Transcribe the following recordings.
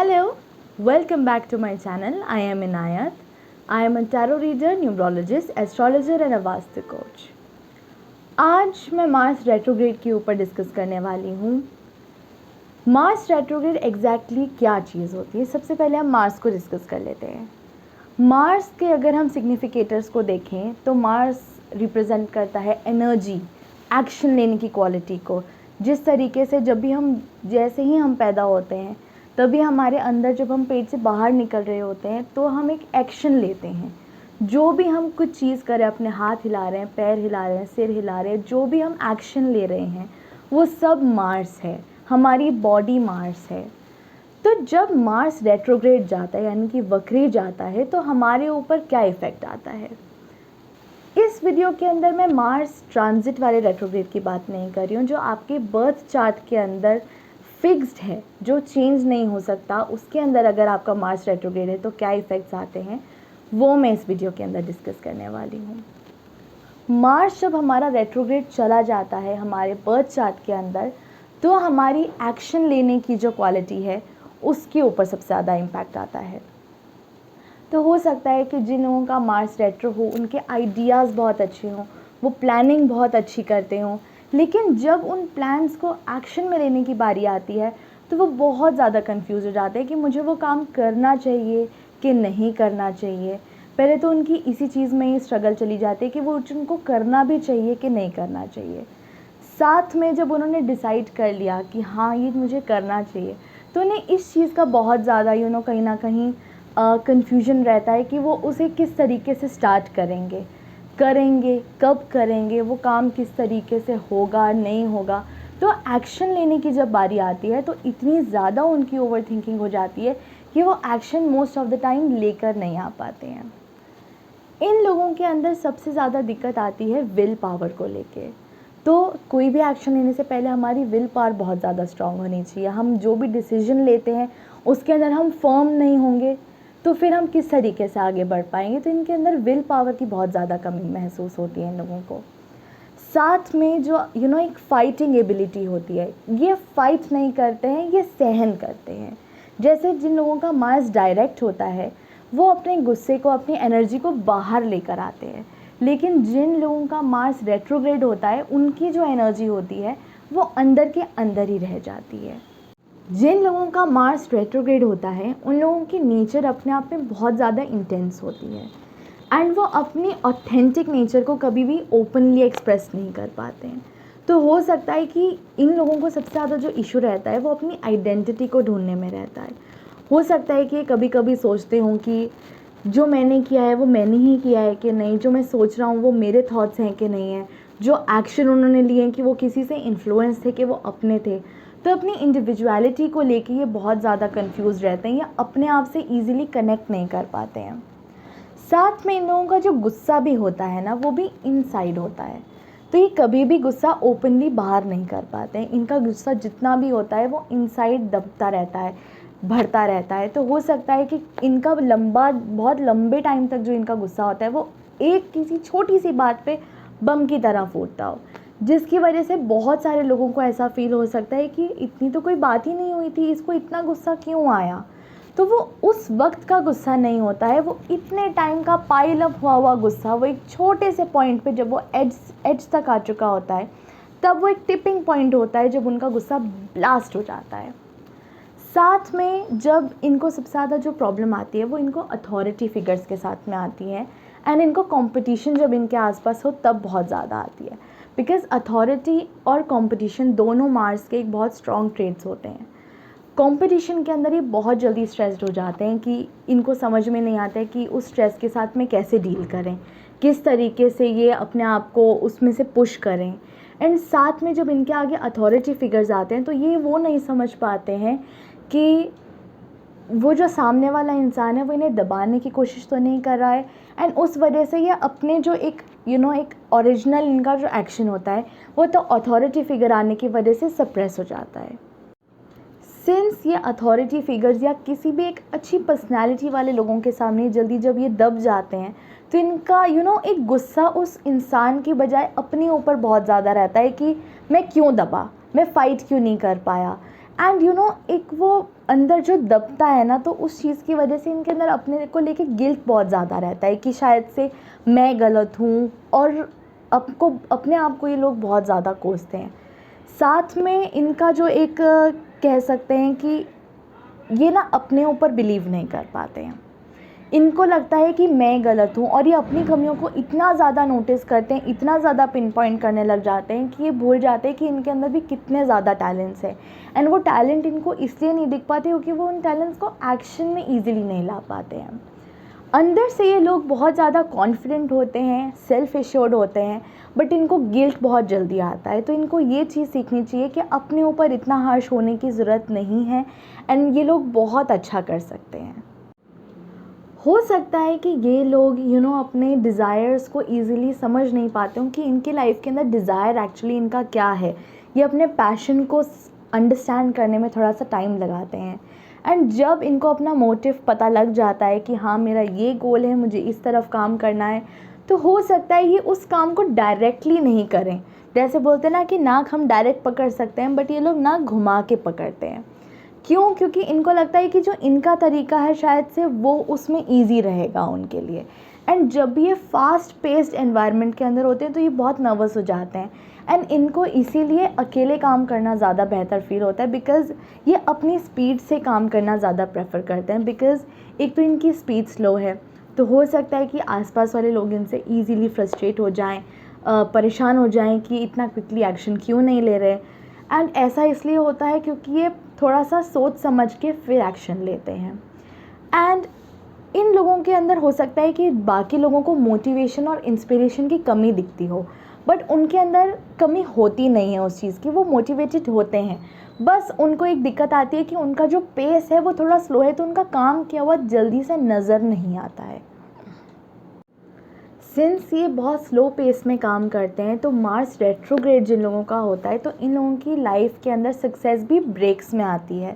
Hello, welcome back to my channel. I am Inayat. I am a tarot reader, numerologist, astrologer and a vastu coach. आज मैं Mars retrograde के ऊपर discuss करने वाली हूँ। Mars retrograde exactly क्या चीज़ होती है, सबसे पहले हम मार्स को डिस्कस कर लेते हैं। मार्स के अगर हम सिग्निफिकेटर्स को देखें तो मार्स रिप्रेजेंट करता है एनर्जी, एक्शन लेने की क्वालिटी को। जिस तरीके से जैसे ही हम पैदा होते हैं तभी हमारे अंदर, जब हम पेट से बाहर निकल रहे होते हैं तो हम एक एक्शन लेते हैं। जो भी हम कुछ चीज़ करें, अपने हाथ हिला रहे हैं, पैर हिला रहे हैं, सिर हिला रहे हैं, जो भी हम एक्शन ले रहे हैं वो सब मार्स है, हमारी बॉडी मार्स है। तो जब मार्स रेट्रोग्रेड जाता है यानी कि वक्री जाता है तो हमारे ऊपर क्या इफ़ेक्ट आता है। इस वीडियो के अंदर मैं मार्स ट्रांजिट वाले रेट्रोग्रेड की बात नहीं कर रही हूँ, जो आपके बर्थ चार्ट के अंदर फिक्स्ड है, जो चेंज नहीं हो सकता। उसके अंदर अगर आपका मार्स रेट्रोग्रेड है तो क्या इफ़ेक्ट्स आते हैं वो मैं इस वीडियो के अंदर डिस्कस करने वाली हूँ। मार्स जब हमारा रेट्रोग्रेड चला जाता है हमारे बर्थ चार्ट के अंदर तो हमारी एक्शन लेने की जो क्वालिटी है उसके ऊपर सबसे ज़्यादा इम्पैक्ट आता है। तो हो सकता है कि जिन लोगों का मार्स रेट्रो हो उनके आइडियाज़ बहुत अच्छे हों, वो प्लानिंग बहुत अच्छी करते हों, लेकिन जब उन प्लान्स को एक्शन में लेने की बारी आती है तो वो बहुत ज़्यादा कंफ्यूज हो जाते हैं कि मुझे वो काम करना चाहिए कि नहीं करना चाहिए। पहले तो उनकी इसी चीज़ में ही स्ट्रगल चली जाती है कि वो उनको करना भी चाहिए कि नहीं करना चाहिए। साथ में जब उन्होंने डिसाइड कर लिया कि हाँ ये मुझे करना चाहिए तो उन्हें इस चीज़ का बहुत ज़्यादा कहीं ना कहीं कन्फ्यूजन रहता है कि वो उसे किस तरीके से स्टार्ट करेंगे, कब करेंगे, वो काम किस तरीके से होगा नहीं होगा। तो एक्शन लेने की जब बारी आती है तो इतनी ज़्यादा उनकी ओवर थिंकिंग हो जाती है कि वो action most of the time लेकर नहीं आ पाते हैं। इन लोगों के अंदर सबसे ज़्यादा दिक्कत आती है विल पावर को लेके। तो कोई भी एक्शन लेने से पहले हमारी विल पावर बहुत ज़्यादा स्ट्रांग होनी चाहिए। हम जो भी डिसीजन लेते हैं उसके अंदर हम फर्म नहीं होंगे तो फिर हम किस तरीके से आगे बढ़ पाएंगे। तो इनके अंदर विल पावर की बहुत ज़्यादा कमी महसूस होती है इन लोगों को। साथ में जो एक फाइटिंग एबिलिटी होती है, ये फाइट नहीं करते हैं, ये सहन करते हैं। जैसे जिन लोगों का मार्स डायरेक्ट होता है वो अपने गुस्से को, अपनी एनर्जी को बाहर लेकर आते हैं, लेकिन जिन लोगों का मार्स रेट्रोग्रेड होता है उनकी जो एनर्जी होती है वो अंदर के अंदर ही रह जाती है। जिन लोगों का मार्स रेट्रोग्रेड होता है उन लोगों की नेचर अपने आप में बहुत ज़्यादा इंटेंस होती है एंड वो अपनी ऑथेंटिक नेचर को कभी भी ओपनली एक्सप्रेस नहीं कर पाते हैं। तो हो सकता है कि इन लोगों को सबसे ज़्यादा जो इशू रहता है वो अपनी आइडेंटिटी को ढूंढने में रहता है। हो सकता है कि कभी कभी सोचते हों कि जो मैंने किया है वो मैंने ही किया है कि नहीं, जो मैं सोच रहा हूँ वो मेरे थॉट्स हैं कि नहीं है, जो एक्शन उन्होंने लिए हैं कि वो किसी से इन्फ्लुएंस थे कि वो अपने थे। तो अपनी इंडिविजुअलिटी को लेके ये बहुत ज़्यादा कंफ्यूज रहते हैं या अपने आप से ईजिली कनेक्ट नहीं कर पाते हैं। साथ में इन लोगों का जो गुस्सा भी होता है ना वो भी इनसाइड होता है, तो ये कभी भी गुस्सा ओपनली बाहर नहीं कर पाते हैं। इनका गुस्सा जितना भी होता है वो इनसाइड दबता रहता है, बढ़ता रहता है। तो हो सकता है कि इनका बहुत लंबे टाइम तक जो इनका गुस्सा होता है वो एक किसी छोटी सी बात पे बम की तरह फूटता हो, जिसकी वजह से बहुत सारे लोगों को ऐसा फील हो सकता है कि इतनी तो कोई बात ही नहीं हुई थी, इसको इतना गुस्सा क्यों आया। तो वो उस वक्त का गुस्सा नहीं होता है, वो इतने टाइम का पाइल अप हुआ गुस्सा, वो एक छोटे से पॉइंट पे जब वो एज तक आ चुका होता है तब वो एक टिपिंग पॉइंट होता है जब उनका गुस्सा ब्लास्ट हो जाता है। साथ में जब इनको सबसे ज़्यादा जो प्रॉब्लम आती है वो इनको अथॉरिटी फिगर्स के साथ में आती है एंड इनको कंपटीशन जब इनके आसपास हो तब बहुत ज़्यादा आती है, बिकॉज अथॉरिटी और कंपटीशन दोनों मार्स के एक बहुत स्ट्रॉन्ग ट्रेड्स होते हैं। कंपटीशन के अंदर ये बहुत जल्दी स्ट्रेस्ड हो जाते हैं कि इनको समझ में नहीं आता है कि उस स्ट्रेस के साथ में कैसे डील करें, किस तरीके से ये अपने आप को उसमें से पुश करें। एंड साथ में जब इनके आगे अथॉरिटी फिगर्स आते हैं तो ये वो नहीं समझ पाते हैं कि वो जो सामने वाला इंसान है वो इन्हें दबाने की कोशिश तो नहीं कर रहा है, एंड उस वजह से ये अपने जो एक एक ओरिजिनल इनका जो एक्शन होता है वो तो अथॉरिटी फिगर आने की वजह से सप्रेस हो जाता है। सिंस ये अथॉरिटी फिगर्स या किसी भी एक अच्छी पर्सनैलिटी वाले लोगों के सामने जल्दी जब ये दब जाते हैं तो इनका एक गुस्सा उस इंसान की बजाय अपने ऊपर बहुत ज़्यादा रहता है कि मैं क्यों दबा, मैं फ़ाइट क्यों नहीं कर पाया। एंड एक वो अंदर जो दबता है ना, तो उस चीज़ की वजह से इनके अंदर अपने को लेके गिल्ट बहुत ज़्यादा रहता है कि शायद से मैं गलत हूँ, और अपने आप को ये लोग बहुत ज़्यादा कोसते हैं। साथ में इनका जो एक कह सकते हैं कि ये ना अपने ऊपर बिलीव नहीं कर पाते हैं। इनको लगता है कि मैं गलत हूँ, और ये अपनी कमियों को इतना ज़्यादा नोटिस करते हैं, इतना ज़्यादा पिन पॉइंट करने लग जाते हैं कि ये भूल जाते हैं कि इनके अंदर भी कितने ज़्यादा टैलेंट्स हैं। एंड वो टैलेंट इनको इसलिए नहीं दिख पाते क्योंकि वो उन टैलेंट्स को एक्शन में ईजिली नहीं ला पाते हैं। अंदर से ये लोग बहुत ज़्यादा कॉन्फिडेंट होते हैं, सेल्फ एश्योर्ड होते हैं, बट इनको गिल्ट बहुत जल्दी आता है। तो इनको ये चीज़ सीखनी चाहिए कि अपने ऊपर इतना हार्श होने की ज़रूरत नहीं है, एंड ये लोग बहुत अच्छा कर सकते हैं। हो सकता है कि ये लोग अपने डिज़ायर्स को ईज़िली समझ नहीं पाते हों कि इनकी लाइफ के अंदर डिज़ायर एक्चुअली इनका क्या है। ये अपने पैशन को अंडरस्टैंड करने में थोड़ा सा टाइम लगाते हैं। एंड जब इनको अपना मोटिव पता लग जाता है कि हाँ, मेरा ये गोल है, मुझे इस तरफ काम करना है, तो हो सकता है ये उस काम को डायरेक्टली नहीं करें। जैसे बोलते हैं ना कि नाक हम डायरेक्ट पकड़ सकते हैं, बट ये लोग नाक घुमा के पकड़ते हैं। क्यों? क्योंकि इनको लगता है कि जो इनका तरीका है शायद से वो उसमें ईज़ी रहेगा उनके लिए। एंड जब ये फास्ट पेस्ड एनवायरनमेंट के अंदर होते हैं तो ये बहुत नर्वस हो जाते हैं, एंड इनको इसीलिए अकेले काम करना ज़्यादा बेहतर फील होता है, बिकॉज़ ये अपनी स्पीड से काम करना ज़्यादा प्रेफर करते हैं। बिकॉज़ एक तो इनकी स्पीड स्लो है, तो हो सकता है कि आसपास वाले लोग इनसे ईज़िली फ्रस्ट्रेट हो जाएँ, परेशान हो जाएँ कि इतना क्विकली एक्शन क्यों नहीं ले रहे। एंड ऐसा इसलिए होता है क्योंकि ये थोड़ा सा सोच समझ के फिर एक्शन लेते हैं। एंड इन लोगों के अंदर हो सकता है कि बाकी लोगों को मोटिवेशन और इंस्पिरेशन की कमी दिखती हो, बट उनके अंदर कमी होती नहीं है उस चीज़ की। वो मोटिवेटेड होते हैं, बस उनको एक दिक्कत आती है कि उनका जो पेस है वो थोड़ा स्लो है, तो उनका काम किया हुआ जल्दी से नज़र नहीं आता है। सिंस ये बहुत स्लो पेस में काम करते हैं, तो मार्स रेट्रोग्रेड जिन लोगों का होता है, तो इन लोगों की लाइफ के अंदर सक्सेस भी ब्रेक्स में आती है।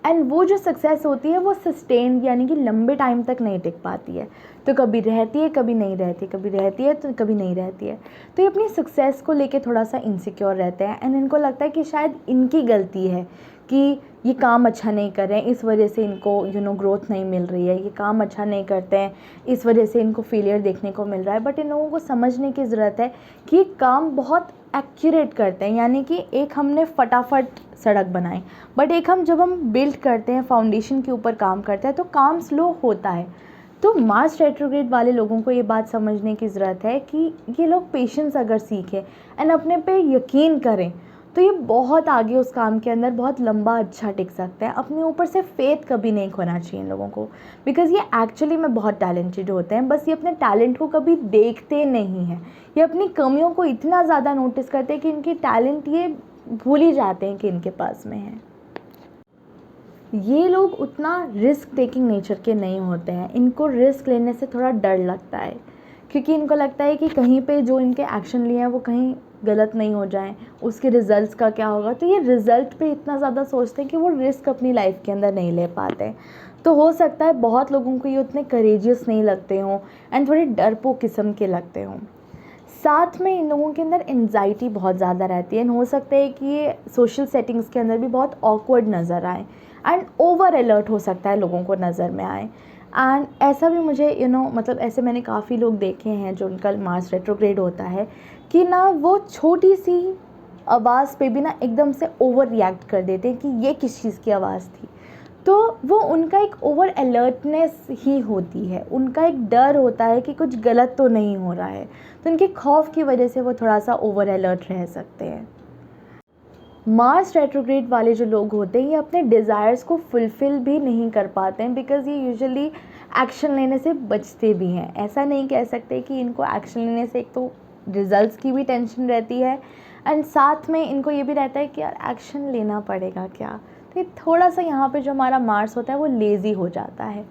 एंड वो जो सक्सेस होती है वो सस्टेन यानी कि लंबे टाइम तक नहीं टिक पाती है। तो कभी रहती है, कभी नहीं रहती, कभी रहती है तो कभी नहीं रहती है। तो ये अपनी सक्सेस को लेके थोड़ा सा इनसिक्योर रहते हैं, एंड इनको लगता है कि शायद इनकी गलती है कि ये काम अच्छा नहीं कर रहे हैं, इस वजह से इनको ग्रोथ नहीं मिल रही है। ये काम अच्छा नहीं करते हैं, इस वजह से इनको फेलियर देखने को मिल रहा है। बट इन लोगों को समझने की ज़रूरत है कि ये काम बहुत एक्यूरेट करते हैं, यानी कि एक हमने फटाफट सड़क बनाई, बट एक जब हम बिल्ड करते हैं, फाउंडेशन के ऊपर काम करते हैं, तो काम स्लो होता है। तो मार्स रेट्रोग्रेड वाले लोगों को ये बात समझने की ज़रूरत है कि ये लोग पेशेंस अगर सीखें एंड अपने पे यकीन करें, तो ये बहुत आगे उस काम के अंदर बहुत लंबा अच्छा टिक सकते हैं। अपने ऊपर से फेथ कभी नहीं खोना चाहिए इन लोगों को, बिकॉज़ ये एक्चुअली में बहुत टैलेंटेड होते हैं, बस ये अपने टैलेंट को कभी देखते नहीं हैं। ये अपनी कमियों को इतना ज़्यादा नोटिस करते हैं कि इनकी टैलेंट ये भूल ही जाते हैं कि इनके पास में है। ये लोग उतना रिस्क टेकिंग नेचर के नहीं होते हैं। इनको रिस्क लेने से थोड़ा डर लगता है, क्योंकि इनको लगता है कि कहीं पे जो इनके एक्शन लिए हैं वो कहीं गलत नहीं हो जाएं, उसके रिज़ल्ट्स का क्या होगा। तो ये रिज़ल्ट पे इतना ज़्यादा सोचते हैं कि वो रिस्क अपनी लाइफ के अंदर नहीं ले पाते। तो हो सकता है बहुत लोगों को ये उतने करेजियस नहीं लगते हों, एंड थोड़े डरपोक किस्म के लगते हों। साथ में इन लोगों के अंदर एंजाइटी बहुत ज़्यादा रहती है, एंड हो सकता है कि ये सोशल सेटिंग्स के अंदर भी बहुत ऑकवर्ड नज़र आए, एंड ओवर अलर्ट हो सकता है लोगों को नज़र में आए। एंड ऐसा भी मुझे मतलब ऐसे मैंने काफ़ी लोग देखे हैं जो उनका मार्स रेट्रोग्रेड होता है कि ना वो छोटी सी आवाज़ पे भी ना एकदम से ओवर रिएक्ट कर देते हैं कि ये किस चीज़ की आवाज़ थी। तो वो उनका एक ओवर अलर्टनेस ही होती है, उनका एक डर होता है कि कुछ गलत तो नहीं हो रहा है, तो उनके खौफ की वजह से वो थोड़ा सा ओवर अलर्ट रह सकते हैं। मार्स रेट्रोग्रेड वाले जो लोग होते हैं ये अपने डिज़ायर्स को फुलफ़िल भी नहीं कर पाते हैं, बिकॉज़ ये यूजुअली एक्शन लेने से बचते भी हैं। ऐसा नहीं कह सकते कि इनको एक्शन लेने से एक तो रिज़ल्ट्स की भी टेंशन रहती है, एंड साथ में इनको ये भी रहता है कि यार एक्शन लेना पड़ेगा क्या। तो ये थोड़ा सा यहाँ पे जो हमारा मार्स होता है वो लेज़ी हो जाता है।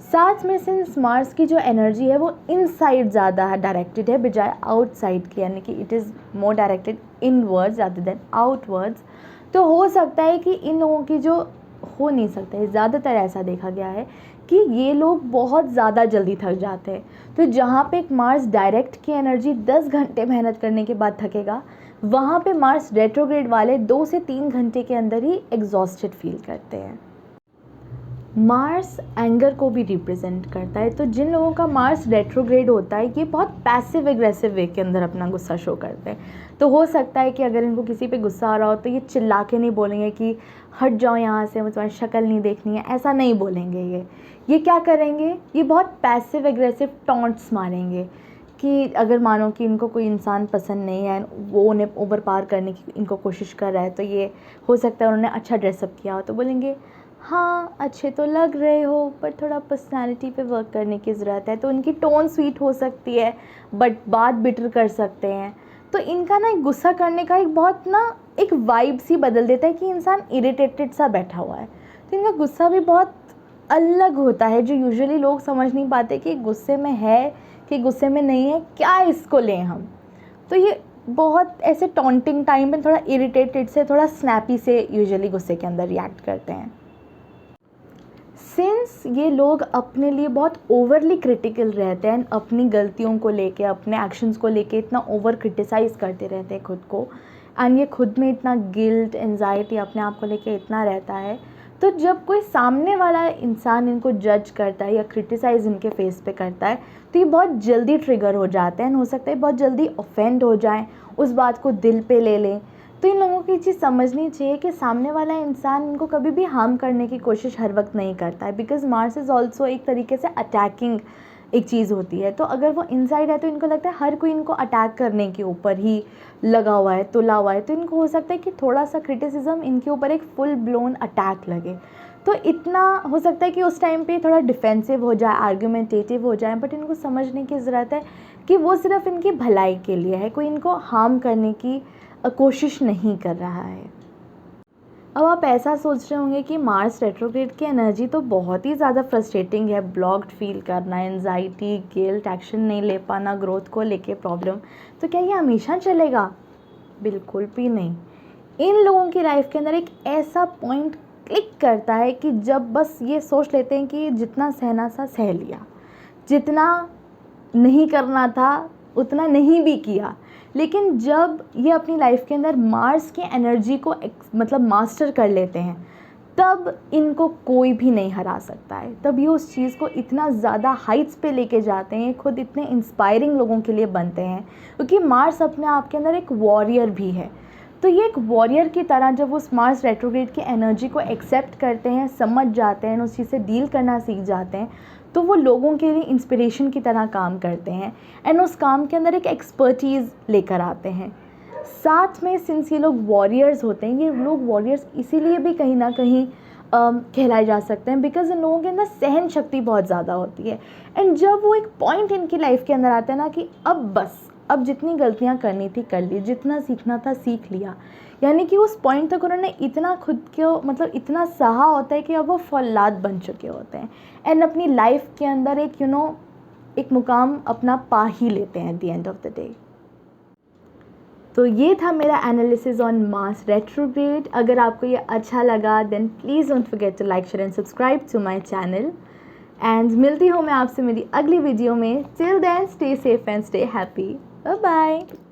साथ में सिंस मार्स की जो एनर्जी है वो इनसाइड ज़्यादा डायरेक्टेड है बजाय आउटसाइड की, यानी कि it is more directed inwards rather than outwards. तो हो सकता है कि इन लोगों की जो हो नहीं सकता है, ज़्यादातर ऐसा देखा गया है कि ये लोग बहुत ज़्यादा जल्दी थक जाते हैं। तो जहाँ पे एक मार्स डायरेक्ट की एनर्जी 10 घंटे मेहनत करने के बाद थकेगा, वहाँ पे मार्स रेट्रोग्रेड वाले 2 से 3 घंटे के अंदर ही एग्जॉस्टेड फील करते हैं। मार्स एंगर को भी रिप्रेजेंट करता है, तो जिन लोगों का मार्स रेट्रोग्रेड होता है ये बहुत पैसिव एग्रेसिव वे के अंदर अपना गुस्सा शो करते हैं। तो हो सकता है कि अगर इनको किसी पे गुस्सा आ रहा हो तो ये चिल्ला के नहीं बोलेंगे कि हट जाओ यहाँ से, मुझे तुम्हारी शक्ल नहीं देखनी है, ऐसा नहीं बोलेंगे। ये क्या करेंगे, ये बहुत पैसिव एग्रेसिव टॉन्ट्स मारेंगे कि अगर मानो कि इनको कोई इंसान पसंद नहीं है, वो उन्हें ओवर पार करने की इनको कोशिश कर रहा है, तो ये हो सकता है उन्होंने अच्छा ड्रेसअप किया हो तो बोलेंगे हाँ अच्छे तो लग रहे हो पर थोड़ा पर्सनालिटी पे वर्क करने की ज़रूरत है। तो उनकी टोन स्वीट हो सकती है बट बात बिटर कर सकते हैं। तो इनका ना एक गुस्सा करने का एक बहुत ना एक वाइब सी बदल देता है कि इंसान इरिटेटेड सा बैठा हुआ है। तो इनका गुस्सा भी बहुत अलग होता है जो यूजुअली लोग समझ नहीं पाते कि गुस्से में है कि गुस्से में नहीं है, क्या इसको लें हम। तो ये बहुत ऐसे टॉन्टिंग टाइम में थोड़ा इरिटेटेड से, थोड़ा स्नैपी से यूजुअली गुस्से के अंदर रिएक्ट करते हैं। सिंस ये लोग अपने लिए बहुत ओवरली क्रिटिकल रहते हैं, अपनी गलतियों को लेके, अपने एक्शंस को लेके इतना ओवर क्रिटिसाइज करते रहते हैं खुद को, एंड ये खुद में इतना गिल्ट एंजाइटी अपने आप को लेके इतना रहता है, तो जब कोई सामने वाला इंसान इनको जज करता है या क्रिटिसाइज इनके फेस पे करता है तो ये बहुत जल्दी ट्रिगर हो जाते हैं, हो सकता है बहुत जल्दी ऑफेंड हो जाएं, उस बात को दिल पे ले लें। तो इन लोगों की चीज़ समझनी चाहिए कि सामने वाला इंसान इनको कभी भी हार्म करने की कोशिश हर वक्त नहीं करता है, बिकॉज मार्स इज़ ऑल्सो एक तरीके से अटैकिंग एक चीज़ होती है। तो अगर वो इनसाइड है तो इनको लगता है हर कोई इनको अटैक करने के ऊपर ही लगा हुआ है, तुला हुआ है, तो इनको हो सकता है कि थोड़ा सा क्रिटिसिज्म इनके ऊपर एक फुल ब्लोन अटैक लगे। तो इतना हो सकता है कि उस टाइम पे थोड़ा डिफेंसिव हो जाए, आर्गुमेंटेटिव हो जाए, बट इनको समझने की ज़रूरत है कि वो सिर्फ इनकी भलाई के लिए है, कोई इनको हार्म करने की कोशिश नहीं कर रहा है। अब आप ऐसा सोच रहे होंगे कि मार्स रेट्रोग्रेड की एनर्जी तो बहुत ही ज़्यादा फ्रस्ट्रेटिंग है, ब्लॉक्ड फील करना, एंजाइटी, गिल्ट, एक्शन नहीं ले पाना, ग्रोथ को लेके प्रॉब्लम, तो क्या ये हमेशा चलेगा? बिल्कुल भी नहीं। इन लोगों की लाइफ के अंदर एक ऐसा पॉइंट क्लिक करता है कि जब बस ये सोच लेते हैं कि जितना सहना था सह लिया, जितना नहीं करना था उतना नहीं भी किया। लेकिन जब ये अपनी लाइफ के अंदर मार्स की एनर्जी को मतलब मास्टर कर लेते हैं, तब इनको कोई भी नहीं हरा सकता है। तब ये उस चीज़ को इतना ज़्यादा हाइट्स पे लेके जाते हैं, खुद इतने इंस्पायरिंग लोगों के लिए बनते हैं, क्योंकि मार्स अपने आप के अंदर एक वॉरियर भी है। तो ये एक वॉरियर की तरह जब उस मार्स रेट्रोग्रेड की एनर्जी को एक्सेप्ट करते हैं, समझ जाते हैं, उस चीज़ से डील करना सीख जाते हैं, तो वो लोगों के लिए इंस्पिरेशन की तरह काम करते हैं एंड उस काम के अंदर एक एक्सपर्टीज़ लेकर आते हैं। साथ में सिंस ये लोग वॉरियर्स होते हैं, ये लोग वॉरियर्स इसीलिए भी कहीं ना कहीं कहलाए जा सकते हैं बिकॉज इन लोगों के अंदर सहन शक्ति बहुत ज़्यादा होती है। एंड जब वो एक पॉइंट इनकी लाइफ के अंदर आता है ना कि अब जितनी गलतियां करनी थी कर ली, जितना सीखना था सीख लिया, यानी कि उस पॉइंट तक उन्होंने इतना खुद को मतलब इतना सहा होता है कि अब वो फौलाद बन चुके होते हैं एंड अपनी लाइफ के अंदर एक एक मुकाम अपना पा ही लेते हैं at the end of the day. तो ये था मेरा एनालिसिस ऑन मार्स रेट्रोग्रेड। अगर आपको ये अच्छा लगा then please don't forget to like, share and subscribe to my channel. And मिलती हूँ मैं आपसे मेरी अगली वीडियो में। Till then stay safe and stay happy. Bye bye.